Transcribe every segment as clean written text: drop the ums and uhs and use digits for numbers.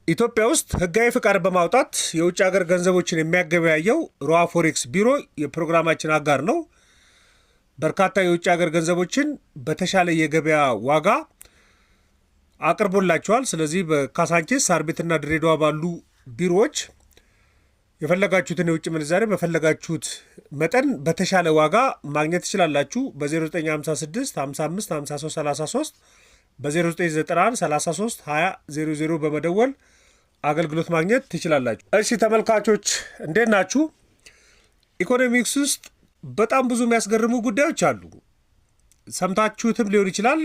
ኢትዮጵያ ውስጥ ህጋዊ ፍቃድ በማውጣት የውጭ ሀገር ገንዘቦችን የሚያገበያየው ሮሃ ፎሬክስ ቢሮ የፕሮግራማችን አጋር ነው። በርካታ የውጭ ሀገር ገንዘቦችን በተሻለ የገበያ ዋጋ አቅርቦላቸዋል። ስለዚህ በካሳንቺስ ሳር ቤትና ድሬዳዋ ባሉ ቢሮዎች የፈለጋችሁትን የውጭ ምንዛሬ በፈለጋችሁት መጠን በተሻለ ዋጋ ማግኘት ትችላላችሁ። በ0956 55 53 33 በ0991 33 20 00 በመደወል አገልግሎት ማግኘት ትችላላችሁ። እሺ ተመልካቾች እንዴት ናችሁ? ኢኮኖሚክስ ውስጥ በጣም ብዙ የሚያስገርሙ ጉዳዮች አሉ። ሰምታችሁትም ሊሆን ይችላል።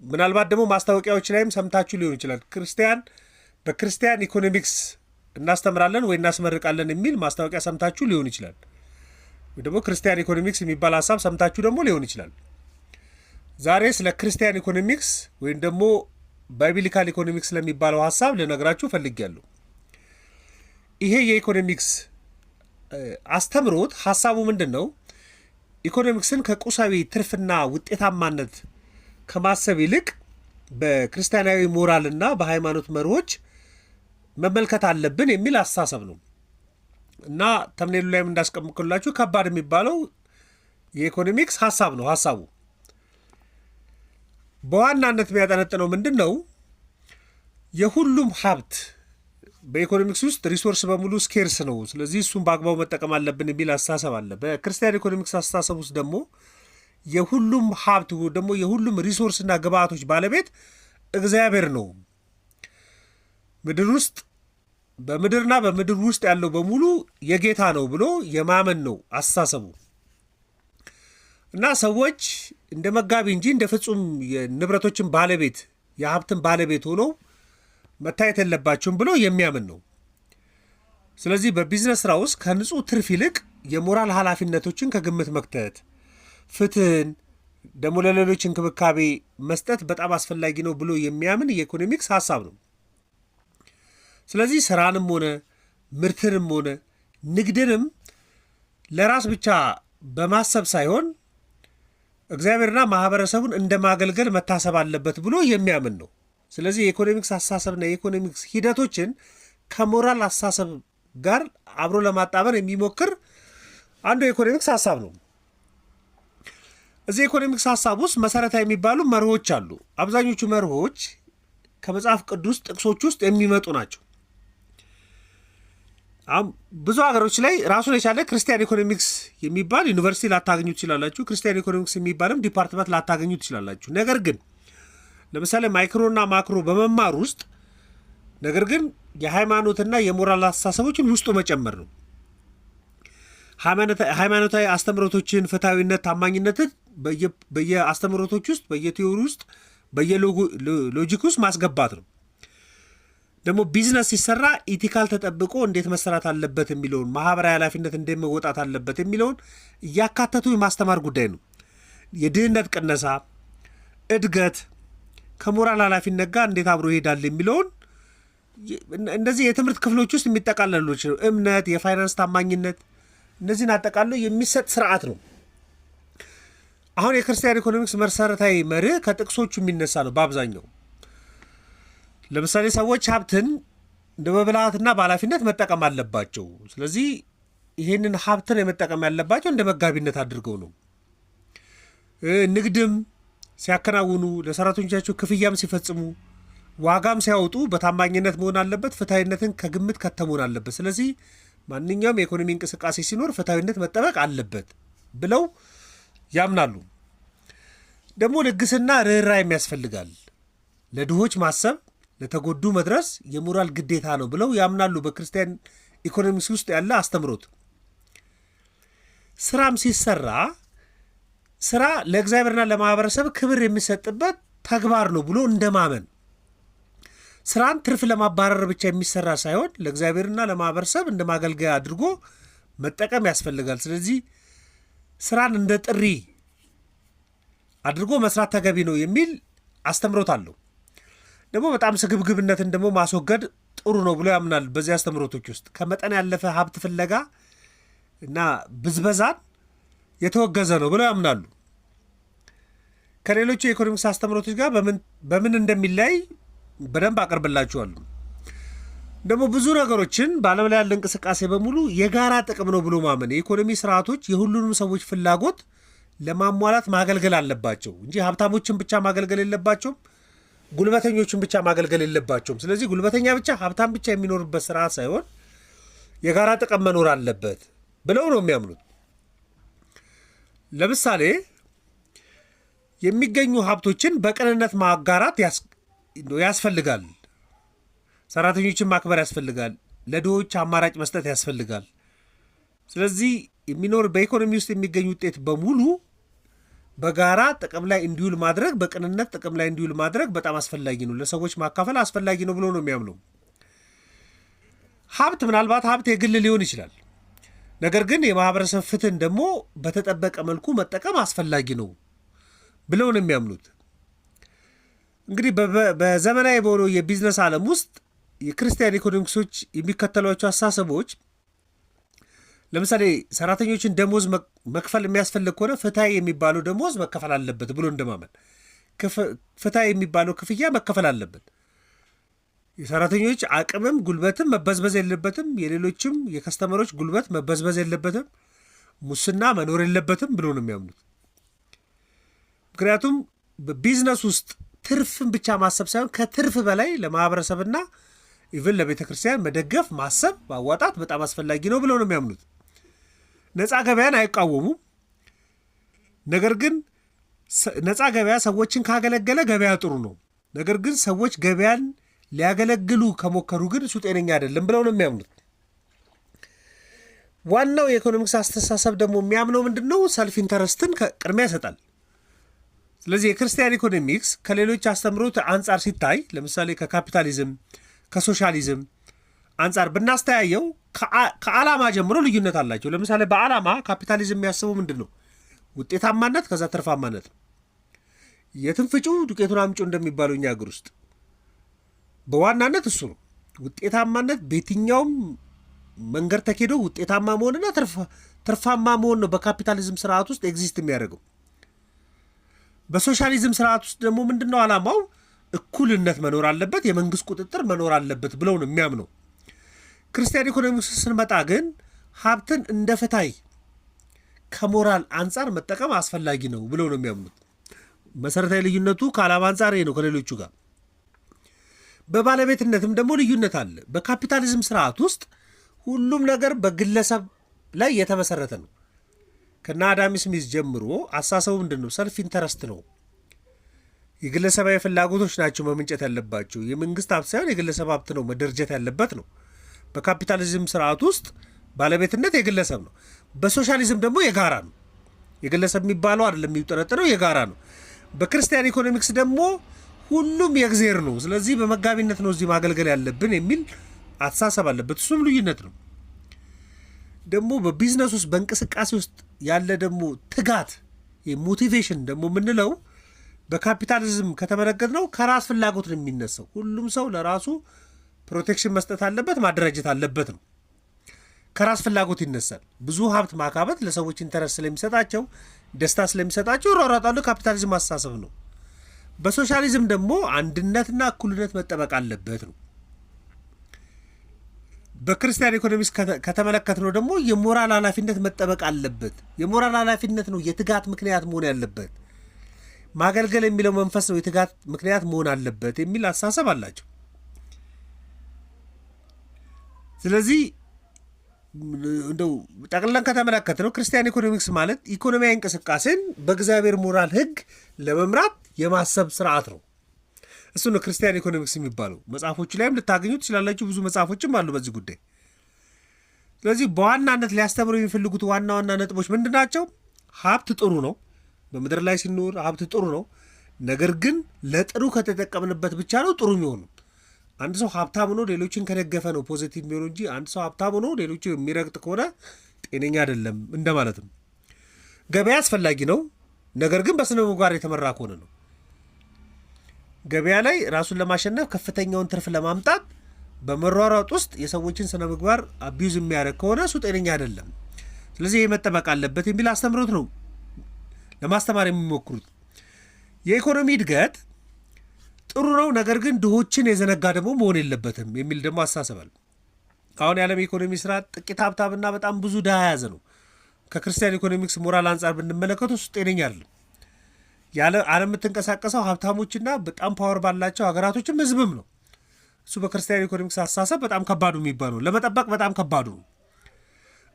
ምናልባት ደግሞ ማስታወቂያዎች ላይም ሰምታችሁ ሊሆን ይችላል። በክርስቲያን ኢኮኖሚክስ እናስተምራለን ወይ እናስመርቃለን የሚል ማስታወቂያ ሰምታችሁ ሊሆን ይችላል። ወይ ደግሞ ክርስቲያን ኢኮኖሚክስ የሚባል ሀሳብ ሰምታችሁ ደግሞ ሊሆን ይችላል። ዛሬ ስለ ክርስቲያን ኢኮኖሚክስ ወይም ደግሞ ባይቢሊካል ኢኮኖሚክስ ስለሚባለው ሀሳብ ልነግራችሁ ፈልጌያለሁ። ይሄ የኢኮኖሚክስ አስተምሮት ሀሳቡ ምንድን ነው? ኢኮኖሚክስን ከቁሳዊ ትርፍና ውጤታማነት ከማሰብ ይልቅ በክርስቲያናዊ ሞራልና በሃይማኖት መርሆች መመልከት አለብን የሚል አስተሳሰብ ነው እና ተምኔሉ ላይም እንዳስቀምጥኩላችሁ ከባድ የሚባለው የኢኮኖሚክስ ሀሳብ ነው። ሀሳቡ በዋናነት የሚያጠነጥነው ምንድን ነው? የሁሉም ሀብት በኢኮኖሚክስ ውስጥ ሪሶርስ በሙሉ ስኬርስ ነው፣ ስለዚህ እሱም በአግባቡ መጠቀም አለብን የሚል አስተሳሰብ አለ። በክርስቲያን ኢኮኖሚክስ አስተሳሰብ ውስጥ ደግሞ የሁሉም ሀብት ደግሞ የሁሉም ሪሶርስና ግብአቶች ባለቤት እግዚአብሔር ነው። ምድር ውስጥ በምድርና በምድር ውስጥ ያለው በሙሉ የጌታ ነው ብሎ የማመን ነው አስተሳሰቡ እና ሰዎች እንደ መጋቢ እንጂ እንደ ፍጹም የንብረቶችን ባለቤት የሀብትን ባለቤት ሆነው መታየት የለባቸውም ብሎ የሚያምን ነው። ስለዚህ በቢዝነስ ስራ ውስጥ ከንጹህ ትርፍ ይልቅ የሞራል ኃላፊነቶችን ከግምት መክተት፣ ፍትህን ደግሞ ለሌሎች እንክብካቤ መስጠት በጣም አስፈላጊ ነው ብሎ የሚያምን የኢኮኖሚክስ ሀሳብ ነው። ስለዚህ ስራንም ሆነ ምርትንም ሆነ ንግድንም ለራስ ብቻ በማሰብ ሳይሆን እግዚአብሔርና ማህበረሰቡን እንደ ማገልገል መታሰብ አለበት ብሎ የሚያምን ነው። ስለዚህ የኢኮኖሚክስ አስተሳሰብና የኢኮኖሚክስ ሂደቶችን ከሞራል አስተሳሰብ ጋር አብሮ ለማጣመር የሚሞክር አንዱ የኢኮኖሚክስ ሀሳብ ነው። እዚህ የኢኮኖሚክስ ሀሳብ ውስጥ መሰረታዊ የሚባሉ መርሆች አሉ። አብዛኞቹ መርሆች ከመጽሐፍ ቅዱስ ጥቅሶች ውስጥ የሚመጡ ናቸው። ብዙ ሀገሮች ላይ ራሱን የቻለ ክርስቲያን ኢኮኖሚክስ የሚባል ዩኒቨርሲቲ ላታገኙ ትችላላችሁ። ክርስቲያን ኢኮኖሚክስ የሚባልም ዲፓርትመንት ላታገኙ ትችላላችሁ። ነገር ግን ለምሳሌ ማይክሮና ማክሮ በመማር ውስጥ ነገር ግን የሃይማኖትና የሞራል አስተሳሰቦችን ውስጡ መጨመር ነው። ሃይማኖታዊ አስተምሮቶችን፣ ፍትሐዊነት፣ ታማኝነትን በየአስተምሮቶች ውስጥ በየቲዮሪ ውስጥ በየሎጂክ ውስጥ ማስገባት ነው። ደግሞ ቢዝነስ ሲሰራ ኢቲካል ተጠብቆ እንዴት መሰራት አለበት የሚለውን ማህበራዊ ኃላፊነት እንዴት መወጣት አለበት የሚለውን እያካተቱ የማስተማር ጉዳይ ነው። የድህነት ቅነሳ፣ እድገት ከሞራል ኃላፊነት ጋር እንዴት አብሮ ይሄዳል የሚለውን እንደዚህ የትምህርት ክፍሎች ውስጥ የሚጠቃለሉ ነው። እምነት፣ የፋይናንስ ታማኝነት፣ እነዚህን አጠቃሎ የሚሰጥ ስርዓት ነው። አሁን የክርስቲያን ኢኮኖሚክስ መሰረታዊ መርህ ከጥቅሶቹ የሚነሳ ነው በአብዛኛው። ለምሳሌ ሰዎች ሀብትን እንደ በብልሃትና በኃላፊነት መጠቀም አለባቸው። ስለዚህ ይህንን ሀብትን የመጠቀም ያለባቸው እንደ መጋቢነት አድርገው ነው። ንግድም ሲያከናውኑ፣ ለሰራተኞቻቸው ክፍያም ሲፈጽሙ፣ ዋጋም ሲያወጡ በታማኝነት መሆን አለበት። ፍትሐዊነትን ከግምት ከተመሆን አለበት። ስለዚህ ማንኛውም የኢኮኖሚ እንቅስቃሴ ሲኖር ፍትሐዊነት መጠበቅ አለበት ብለው ያምናሉ። ደግሞ ልግስና ርኅራኄም ያስፈልጋል። ለድሆች ማሰብ፣ ለተጎዱ መድረስ የሞራል ግዴታ ነው ብለው ያምናሉ። በክርስቲያን ኢኮኖሚክስ ውስጥ ያለ አስተምሮት ስራም ሲሰራ ስራ ለእግዚአብሔርና ለማህበረሰብ ክብር የሚሰጥበት ተግባር ነው ብሎ እንደማመን፣ ስራን ትርፍ ለማባረር ብቻ የሚሰራ ሳይሆን ለእግዚአብሔርና ለማህበረሰብ እንደ ማገልገያ አድርጎ መጠቀም ያስፈልጋል። ስለዚህ ስራን እንደ ጥሪ አድርጎ መስራት ተገቢ ነው የሚል አስተምሮት አለው። ደግሞ በጣም ስግብግብነትን ደግሞ ማስወገድ ጥሩ ነው ብሎ ያምናል። በዚህ አስተምሮቶች ውስጥ ከመጠን ያለፈ ሀብት ፍለጋ እና ብዝበዛን የተወገዘ ነው ብለው ያምናሉ። ከሌሎቹ የኢኮኖሚክስ አስተምሮቶች ጋር በምን እንደሚለያይ በደንብ አቀርብላችኋለሁ። ደግሞ ብዙ ነገሮችን በዓለም ላይ ያለ እንቅስቃሴ በሙሉ የጋራ ጥቅም ነው ብሎ ማመን የኢኮኖሚ ስርዓቶች የሁሉንም ሰዎች ፍላጎት ለማሟላት ማገልገል አለባቸው እንጂ ሀብታሞችን ብቻ ማገልገል የለባቸውም፣ ጉልበተኞችን ብቻ ማገልገል የለባቸውም። ስለዚህ ጉልበተኛ ብቻ ሀብታም ብቻ የሚኖርበት ስርዓት ሳይሆን የጋራ ጥቅም መኖር አለበት ብለው ነው የሚያምኑት። ለምሳሌ የሚገኙ ሀብቶችን በቅንነት ማጋራት ያስፈልጋል። ሰራተኞችን ማክበር ያስፈልጋል። ለድሆች አማራጭ መስጠት ያስፈልጋል። ስለዚህ በኢኮኖሚ ውስጥ የሚገኝ ውጤት በሙሉ በጋራ ጥቅም ላይ እንዲውል ማድረግ፣ በቅንነት ጥቅም ላይ እንዲውል ማድረግ በጣም አስፈላጊ ነው። ለሰዎች ማካፈል አስፈላጊ ነው ብሎ ነው የሚያምነው። ሀብት ምናልባት ሀብት የግል ሊሆን ይችላል። ነገር ግን የማህበረሰብ ፍትህን ደግሞ በተጠበቀ መልኩ መጠቀም አስፈላጊ ነው ብለው ነው የሚያምኑት። እንግዲህ በዘመናዊ በሆነው የቢዝነስ ዓለም ውስጥ የክርስቲያን ኢኮኖሚክሶች የሚከተሏቸው አስተሳሰቦች ለምሳሌ ሰራተኞችን ደሞዝ መክፈል የሚያስፈልግ ከሆነ ፍትሃዊ የሚባለው ደሞዝ መከፈል አለበት ብሎ እንደማመን፣ ፍትሃዊ የሚባለው ክፍያ መከፈል አለበት። የሰራተኞች አቅምም ጉልበትም መበዝበዝ የለበትም። የሌሎችም የከስተመሮች ጉልበት መበዝበዝ የለበትም። ሙስና መኖር የለበትም ብሎ ነው የሚያምኑት። ምክንያቱም በቢዝነስ ውስጥ ትርፍን ብቻ ማሰብ ሳይሆን ከትርፍ በላይ ለማህበረሰብና ኢቭን ለቤተ ክርስቲያን መደገፍ፣ ማሰብ፣ ማዋጣት በጣም አስፈላጊ ነው ብለው ነው የሚያምኑት። ነፃ ገበያን አይቃወሙም። ነገር ግን ነፃ ገበያ ሰዎችን ካገለገለ ገበያ ጥሩ ነው። ነገር ግን ሰዎች ገበያን ሊያገለግሉ ከሞከሩ ግን እሱ ጤነኛ አይደለም ብለው ነው የሚያምኑት። ዋናው የኢኮኖሚክስ አስተሳሰብ ደግሞ የሚያምነው ምንድን ነው? ሰልፍ ኢንተረስትን ቅድሚያ ይሰጣል። ስለዚህ የክርስቲያን ኢኮኖሚክስ ከሌሎች አስተምሮት አንጻር ሲታይ ለምሳሌ ከካፒታሊዝም ከሶሻሊዝም አንጻር ብናስተያየው ከዓላማ ጀምሮ ልዩነት አላቸው። ለምሳሌ በዓላማ ካፒታሊዝም የሚያስበው ምንድን ነው? ውጤታማነት ከዛ ትርፋማነት ነው። የትም ፍጩ ዱቄቱን አምጩ እንደሚባለው እኛ ሀገር ውስጥ በዋናነት እሱ ነው። ውጤታማነት በየትኛውም መንገድ ተኬዶ ውጤታማ መሆንና ትርፋማ መሆን ነው በካፒታሊዝም ስርዓት ውስጥ ኤግዚስት የሚያደርገው። በሶሻሊዝም ስርዓት ውስጥ ደግሞ ምንድን ነው ዓላማው? እኩልነት መኖር አለበት፣ የመንግስት ቁጥጥር መኖር አለበት ብለው ነው የሚያምነው። ክርስቲያን ኢኮኖሚክስ ስንመጣ ግን ሀብትን እንደ ፍትሃዊ ከሞራል አንጻር መጠቀም አስፈላጊ ነው ብለው ነው የሚያምኑት። መሰረታዊ ልዩነቱ ከዓላማ አንጻር ነው ከሌሎቹ ጋር። በባለቤትነትም ደግሞ ልዩነት አለ። በካፒታሊዝም ስርዓት ውስጥ ሁሉም ነገር በግለሰብ ላይ የተመሰረተ ነው። ከና አዳም ስሚዝ ጀምሮ አሳሰቡ ምንድን ነው? ሰልፍ ኢንተረስት ነው። የግለሰባዊ ፍላጎቶች ናቸው መምንጨት ያለባቸው። የመንግስት ሀብት ሳይሆን የግለሰብ ሀብት ነው መደርጀት ያለበት ነው። በካፒታሊዝም ስርዓት ውስጥ ባለቤትነት የግለሰብ ነው። በሶሻሊዝም ደግሞ የጋራ ነው። የግለሰብ የሚባለው አይደለም የሚጠረጠረው፣ የጋራ ነው። በክርስቲያን ኢኮኖሚክስ ደግሞ ሁሉም የእግዚአብሔር ነው። ስለዚህ በመጋቢነት ነው እዚህ ማገልገል ያለብን የሚል አስተሳሰብ አለበት። እሱም ልዩነት ነው። ደግሞ በቢዝነስ ውስጥ በእንቅስቃሴ ውስጥ ያለ ደግሞ ትጋት ሞቲቬሽን ደግሞ የምንለው በካፒታሊዝም ከተመለከት ነው ከራስ ፍላጎት ነው የሚነሳው። ሁሉም ሰው ለራሱ ፕሮቴክሽን መስጠት አለበት፣ ማደራጀት አለበት ነው። ከራስ ፍላጎት ይነሳል። ብዙ ሀብት ማካበት ለሰዎች ኢንተረስት ስለሚሰጣቸው፣ ደስታ ስለሚሰጣቸው ይሯሯጣሉ። ካፒታሊዝም አስተሳሰብ ነው። በሶሻሊዝም ደግሞ አንድነትና እኩልነት መጠበቅ አለበት ነው። በክርስቲያን ኢኮኖሚክስ ከተመለከት ነው ደግሞ የሞራል ኃላፊነት መጠበቅ አለበት። የሞራል ኃላፊነት ነው የትጋት ምክንያት መሆን ያለበት። ማገልገል የሚለው መንፈስ ነው የትጋት ምክንያት መሆን አለበት የሚል አስተሳሰብ አላቸው። ስለዚህ እንደው ጠቅልለን ከተመለከት ነው ክርስቲያን ኢኮኖሚክስ ማለት ኢኮኖሚያዊ እንቅስቃሴን በእግዚአብሔር ሞራል ሕግ ለመምራት የማሰብ ስርዓት ነው። እሱ ነው ክርስቲያን ኢኮኖሚክስ የሚባለው። መጽሐፎቹ ላይም ልታገኙ ትችላላችሁ። ብዙ መጽሐፎችም አሉ በዚህ ጉዳይ። ስለዚህ በዋናነት ሊያስተምሩ የሚፈልጉት ዋና ዋና ነጥቦች ምንድን ናቸው? ሀብት ጥሩ ነው። በምድር ላይ ሲኖር ሀብት ጥሩ ነው። ነገር ግን ለጥሩ ከተጠቀምንበት ብቻ ነው ጥሩ የሚሆኑ። አንድ ሰው ሀብታም ሆኖ ሌሎችን ከደገፈ ነው ፖዚቲቭ የሚሆኑ እንጂ አንድ ሰው ሀብታም ሆኖ ሌሎችን የሚረግጥ ከሆነ ጤነኛ አይደለም እንደማለትም። ገበያ አስፈላጊ ነው፣ ነገር ግን በስነ ምግባር የተመራ ከሆነ ነው። ገበያ ላይ ራሱን ለማሸነፍ ከፍተኛውን ትርፍ ለማምጣት በመሯሯጥ ውስጥ የሰዎችን ስነ ምግባር አቢዩዝ የሚያደርግ ከሆነ እሱ ጤነኛ አይደለም። ስለዚህ ይህ መጠበቅ አለበት የሚል አስተምሮት ነው ለማስተማር የሚሞክሩት። የኢኮኖሚ እድገት ጥሩ ነው፣ ነገር ግን ድሆችን የዘነጋ ደግሞ መሆን የለበትም የሚል ደግሞ አሳሰባል። አሁን የዓለም ኢኮኖሚ ስርዓት ጥቂት ሀብታምና በጣም ብዙ ድሃ የያዘ ነው። ከክርስቲያን ኢኮኖሚክስ ሞራል አንጻር ብንመለከቱ እሱ ጤነኛ አይደለም። ዓለም የምትንቀሳቀሰው ሀብታሞችና በጣም ፓወር ባላቸው ሀገራቶችም ህዝብም ነው። እሱ በክርስቲያን ኢኮኖሚክስ አስተሳሰብ በጣም ከባዱ የሚባለው ለመጠበቅ በጣም ከባዱ ነው።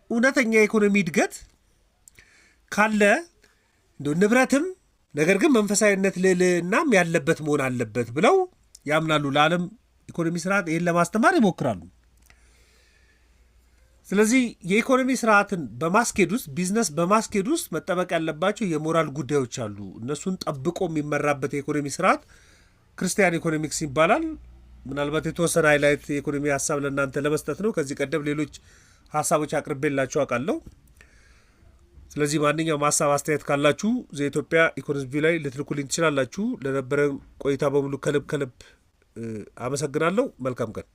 እውነተኛ የኢኮኖሚ እድገት ካለ ንብረትም ነገር ግን መንፈሳዊነት ልዕልናም ያለበት መሆን አለበት ብለው ያምናሉ። ለዓለም ኢኮኖሚ ስርዓት ይህን ለማስተማር ይሞክራሉ። ስለዚህ የኢኮኖሚ ስርዓትን በማስኬድ ውስጥ ቢዝነስ በማስኬድ ውስጥ መጠበቅ ያለባቸው የሞራል ጉዳዮች አሉ። እነሱን ጠብቆ የሚመራበት የኢኮኖሚ ስርዓት ክርስቲያን ኢኮኖሚክስ ይባላል። ምናልባት የተወሰነ ሃይላይት የኢኮኖሚ ሀሳብ ለእናንተ ለመስጠት ነው። ከዚህ ቀደም ሌሎች ሀሳቦች አቅርቤላችሁ አውቃለሁ። ስለዚህ ማንኛውም ሀሳብ አስተያየት ካላችሁ ዘኢትዮጵያ ኢኮኖሚ ላይ ልትልኩልኝ ትችላላችሁ። ለነበረ ቆይታ በሙሉ ከልብ አመሰግናለሁ። መልካም ቀን።